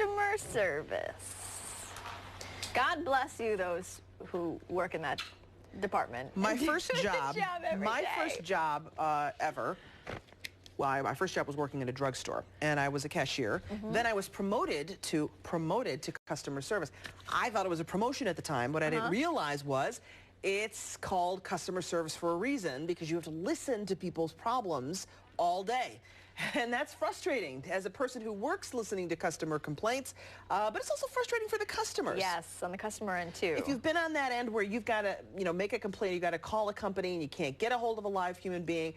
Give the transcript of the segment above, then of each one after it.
customer service. God bless you, those who work in that department. My first job, first job ever. Well, my first job was working in a drugstore, and I was a cashier. Then I was promoted to customer service. I thought it was a promotion at the time. What I didn't realize was it's called customer service for a reason, because you have to listen to people's problems all day. And that's frustrating as a person who works listening to customer complaints, but it's also frustrating for the customers. Yes, on the customer end too. If you've been on that end where you've got to, make a complaint, you've got to call a company and you can't get a hold of a live human being,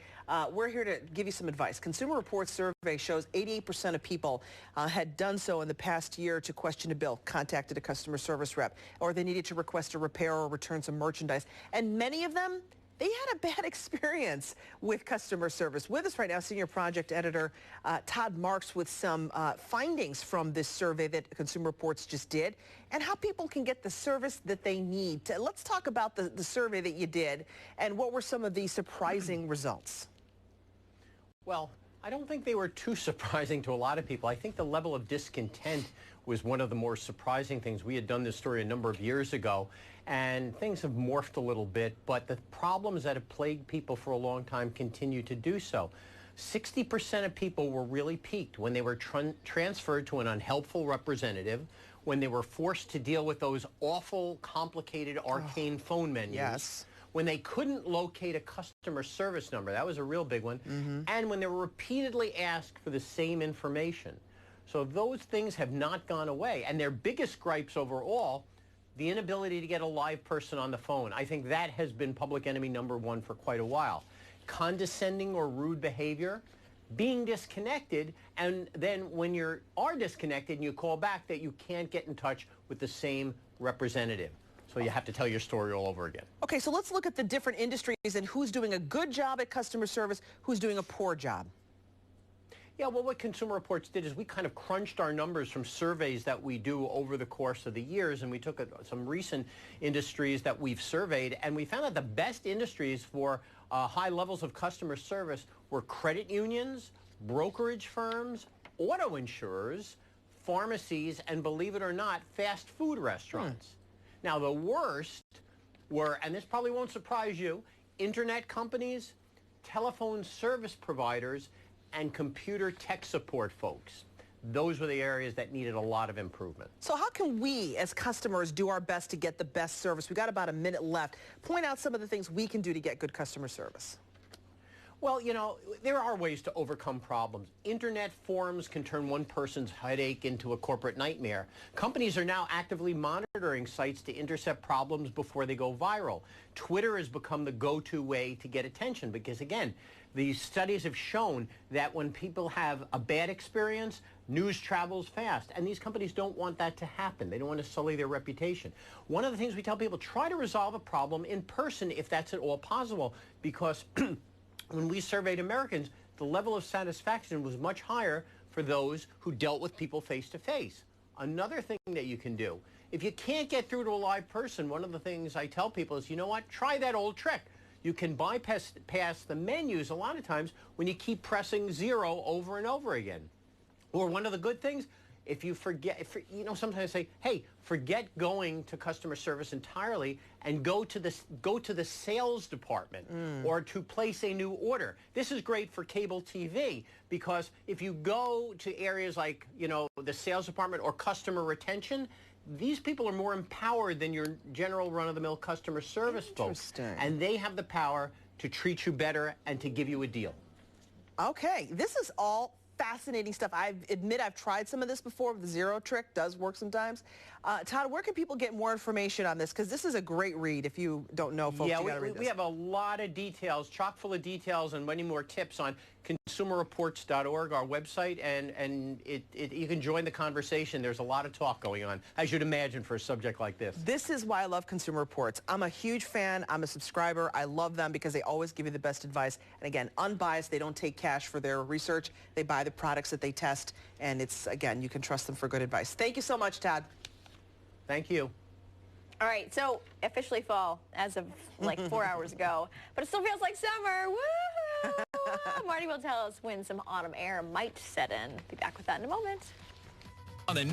we're here to give you some advice. Consumer Reports survey shows 88% of people had done so in the past year to question a bill, contacted a customer service rep, or they needed to request a repair or return some merchandise. And many of them, they had a bad experience with customer service. With us right now, Senior Project Editor Tod Marks with some findings from this survey that Consumer Reports just did and how people can get the service that they need. Let's talk about the survey that you did and what were some of the surprising results. Well, I don't think they were too surprising to a lot of people. I think the level of discontent was one of the more surprising things. We had done this story a number of years ago, and things have morphed a little bit, but the problems that have plagued people for a long time continue to do so. 60% of people were really piqued when they were transferred to an unhelpful representative, when they were forced to deal with those awful, complicated, arcane phone menus. Yes. When they couldn't locate a customer service number, that was a real big one, and when they were repeatedly asked for the same information. So those things have not gone away, and their biggest gripes overall, the inability to get a live person on the phone. I think that has been public enemy number one for quite a while. Condescending or rude behavior, being disconnected, and then when you are disconnected and you call back, that you can't get in touch with the same representative. So you have to tell your story all over again. Okay, so let's look at the different industries and who's doing a good job at customer service, who's doing a poor job. Yeah, well, what Consumer Reports did is we kind of crunched our numbers from surveys that we do over the course of the years, and we took some recent industries that we've surveyed, and we found that the best industries for high levels of customer service were credit unions, brokerage firms, auto insurers, pharmacies, and believe it or not, fast food restaurants. Now, the worst were, and this probably won't surprise you, internet companies, telephone service providers, and computer tech support folks. Those were the areas that needed a lot of improvement. So how can we as customers do our best to get the best service? We've got about a minute left. Point out some of the things we can do to get good customer service. Well, there are ways to overcome problems. Internet forums can turn one person's headache into a corporate nightmare. Companies are now actively monitoring sites to intercept problems before they go viral. Twitter has become the go-to way to get attention because, again, these studies have shown that when people have a bad experience, news travels fast, and these companies don't want that to happen. They don't want to sully their reputation. One of the things we tell people, try to resolve a problem in person if that's at all possible, because when we surveyed Americans, the level of satisfaction was much higher for those who dealt with people face-to-face. Another thing that you can do, if you can't get through to a live person, one of the things I tell people is, you know what, try that old trick. You can bypass the menus a lot of times when you keep pressing 0 over and over again. Or one of the good things, if you forget, sometimes I say, hey, forget going to customer service entirely and go to the sales department or to place a new order. This is great for cable TV because if you go to areas like, the sales department or customer retention, these people are more empowered than your general run-of-the-mill customer service folks. And they have the power to treat you better and to give you a deal. Okay, this is all fascinating stuff. I admit I've tried some of this before. The 0 trick does work sometimes. Tod, where can people get more information on this? Because this is a great read. If you don't know, folks, you got to read this. We have a lot of details, chock full of details and many more tips on consumerreports.org, our website, and you can join the conversation. There's a lot of talk going on, as you'd imagine, for a subject like this. This is why I love Consumer Reports. I'm a huge fan. I'm a subscriber. I love them because they always give you the best advice. And again, unbiased. They don't take cash for their research. They buy the products that they test. And it's, again, you can trust them for good advice. Thank you so much, Tod. Thank you. All right, so officially fall as of like 4 hours ago, but it still feels like summer. Woo! Marty will tell us when some autumn air might set in. Be back with that in a moment. On the